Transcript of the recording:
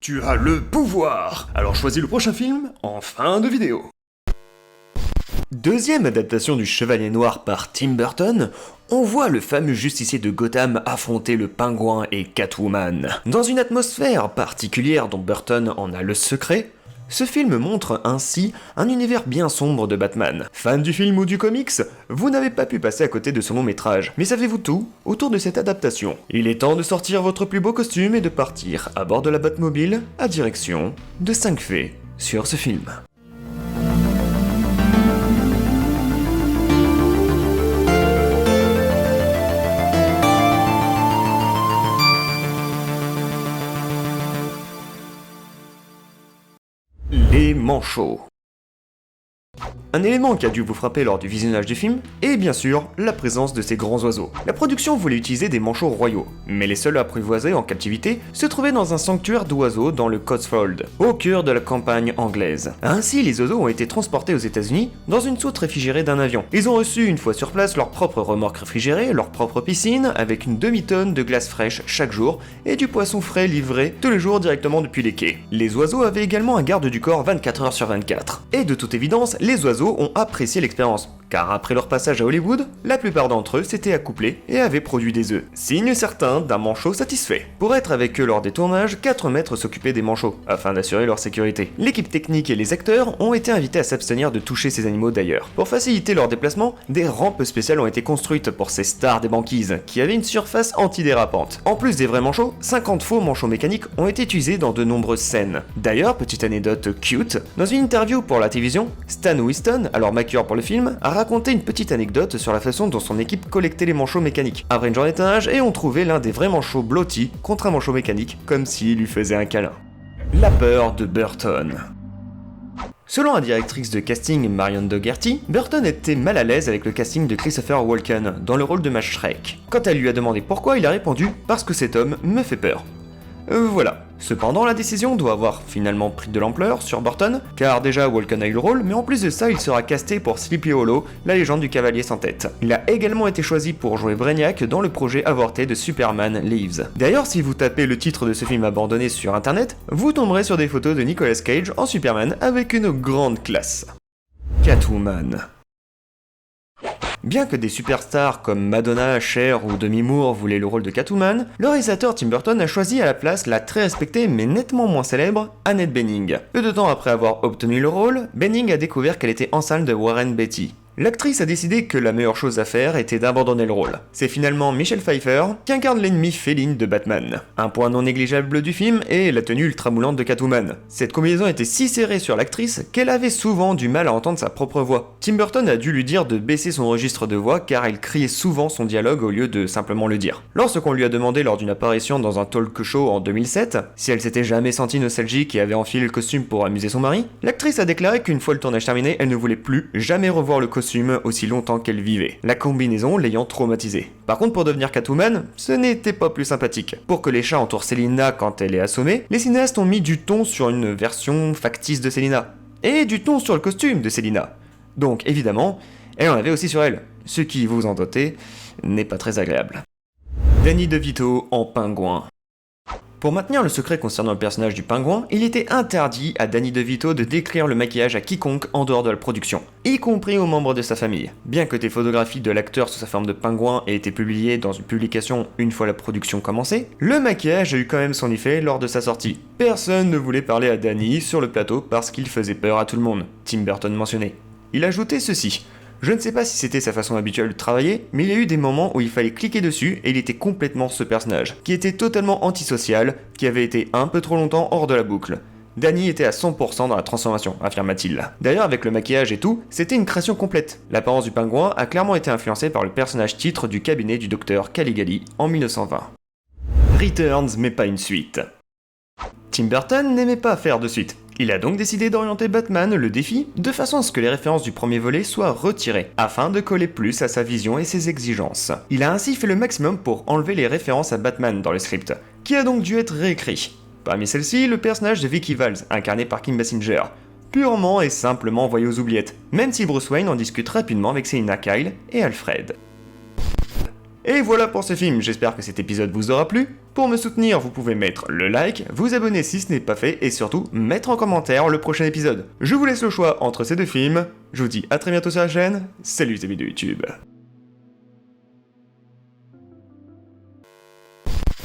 Tu as le pouvoir. Alors choisis le prochain film en fin de vidéo. Deuxième adaptation du Chevalier Noir par Tim Burton, on voit le fameux justicier de Gotham affronter le Pingouin et Catwoman. Dans une atmosphère particulière dont Burton en a le secret, ce film montre ainsi un univers bien sombre de Batman. Fan du film ou du comics, vous n'avez pas pu passer à côté de ce long métrage. Mais savez-vous tout autour de cette adaptation? Il est temps de sortir votre plus beau costume et de partir à bord de la Batmobile à direction de 5 faits sur ce film. Les manchots. Un élément qui a dû vous frapper lors du visionnage du film est bien sûr la présence de ces grands oiseaux. La production voulait utiliser des manchots royaux, mais les seuls apprivoisés en captivité se trouvaient dans un sanctuaire d'oiseaux dans le Cotswold, au cœur de la campagne anglaise. Ainsi, les oiseaux ont été transportés aux États-Unis dans une soute réfrigérée d'un avion. Ils ont reçu une fois sur place leur propre remorque réfrigérée, leur propre piscine, avec une demi-tonne de glace fraîche chaque jour et du poisson frais livré tous les jours directement depuis les quais. Les oiseaux avaient également un garde du corps 24 heures sur 24. Et de toute évidence, les oiseaux ont apprécié l'expérience, car après leur passage à Hollywood, la plupart d'entre eux s'étaient accouplés et avaient produit des œufs. Signe certain d'un manchot satisfait. Pour être avec eux lors des tournages, 4 maîtres s'occupaient des manchots, afin d'assurer leur sécurité. L'équipe technique et les acteurs ont été invités à s'abstenir de toucher ces animaux d'ailleurs. Pour faciliter leur déplacement, des rampes spéciales ont été construites pour ces stars des banquises, qui avaient une surface antidérapante. En plus des vrais manchots, 50 faux manchots mécaniques ont été utilisés dans de nombreuses scènes. D'ailleurs, petite anecdote cute, dans une interview pour la télévision, Stan Winston, alors maquilleur pour le film, a raconté une petite anecdote sur la façon dont son équipe collectait les manchots mécaniques. Après une journée de tournage, et on trouvait l'un des vrais manchots blottis contre un manchot mécanique, comme s'il lui faisait un câlin. La peur de Burton. Selon la directrice de casting Marion Dougherty, Burton était mal à l'aise avec le casting de Christopher Walken dans le rôle de Mash Shrek. Quand elle lui a demandé pourquoi, il a répondu « Parce que cet homme me fait peur ». Voilà. Cependant, la décision doit avoir finalement pris de l'ampleur sur Burton, car déjà Walken a eu le rôle, mais en plus de ça, il sera casté pour Sleepy Hollow, la légende du cavalier sans tête. Il a également été choisi pour jouer Brainiac dans le projet avorté de Superman Lives. D'ailleurs, si vous tapez le titre de ce film abandonné sur internet, vous tomberez sur des photos de Nicolas Cage en Superman avec une grande classe. Catwoman. Bien que des superstars comme Madonna, Cher ou Demi Moore voulaient le rôle de Catwoman, le réalisateur Tim Burton a choisi à la place la très respectée mais nettement moins célèbre Annette Bening. Peu de temps après avoir obtenu le rôle, Bening a découvert qu'elle était enceinte de Warren Beatty. L'actrice a décidé que la meilleure chose à faire était d'abandonner le rôle. C'est finalement Michelle Pfeiffer qui incarne l'ennemi féline de Batman. Un point non négligeable du film est la tenue ultra moulante de Catwoman. Cette combinaison était si serrée sur l'actrice qu'elle avait souvent du mal à entendre sa propre voix. Tim Burton a dû lui dire de baisser son registre de voix car elle criait souvent son dialogue au lieu de simplement le dire. Lorsqu'on lui a demandé lors d'une apparition dans un talk show en 2007 si elle s'était jamais sentie nostalgique et avait enfilé le costume pour amuser son mari, l'actrice a déclaré qu'une fois le tournage terminé, elle ne voulait plus jamais revoir le costume aussi longtemps qu'elle vivait, la combinaison l'ayant traumatisée. Par contre, pour devenir Catwoman, ce n'était pas plus sympathique. Pour que les chats entourent Selina quand elle est assommée, les cinéastes ont mis du ton sur une version factice de Selina, et du ton sur le costume de Selina. Donc évidemment, elle en avait aussi sur elle, ce qui, vous en doutez, n'est pas très agréable. Danny DeVito en pingouin. Pour maintenir le secret concernant le personnage du pingouin, il était interdit à Danny DeVito de décrire le maquillage à quiconque en dehors de la production, y compris aux membres de sa famille. Bien que des photographies de l'acteur sous sa forme de pingouin aient été publiées dans une publication une fois la production commencée, le maquillage a eu quand même son effet lors de sa sortie. Personne ne voulait parler à Danny sur le plateau parce qu'il faisait peur à tout le monde, Tim Burton mentionnait. Il ajoutait ceci. Je ne sais pas si c'était sa façon habituelle de travailler, mais il y a eu des moments où il fallait cliquer dessus et il était complètement ce personnage, qui était totalement antisocial, qui avait été un peu trop longtemps hors de la boucle. Danny était à 100% dans la transformation, affirma-t-il. D'ailleurs, avec le maquillage et tout, c'était une création complète. L'apparence du pingouin a clairement été influencée par le personnage titre du cabinet du docteur Caligari en 1920. Returns, mais pas une suite. Tim Burton n'aimait pas faire de suite. Il a donc décidé d'orienter Batman, le défi, de façon à ce que les références du premier volet soient retirées, afin de coller plus à sa vision et ses exigences. Il a ainsi fait le maximum pour enlever les références à Batman dans le script, qui a donc dû être réécrit. Parmi celles-ci, le personnage de Vicky Vale, incarné par Kim Basinger, purement et simplement envoyé aux oubliettes, même si Bruce Wayne en discute rapidement avec Selina Kyle et Alfred. Et voilà pour ce film, j'espère que cet épisode vous aura plu. Pour me soutenir, vous pouvez mettre le like, vous abonner si ce n'est pas fait, et surtout mettre en commentaire le prochain épisode. Je vous laisse le choix entre ces deux films, je vous dis à très bientôt sur la chaîne, salut les amis de YouTube.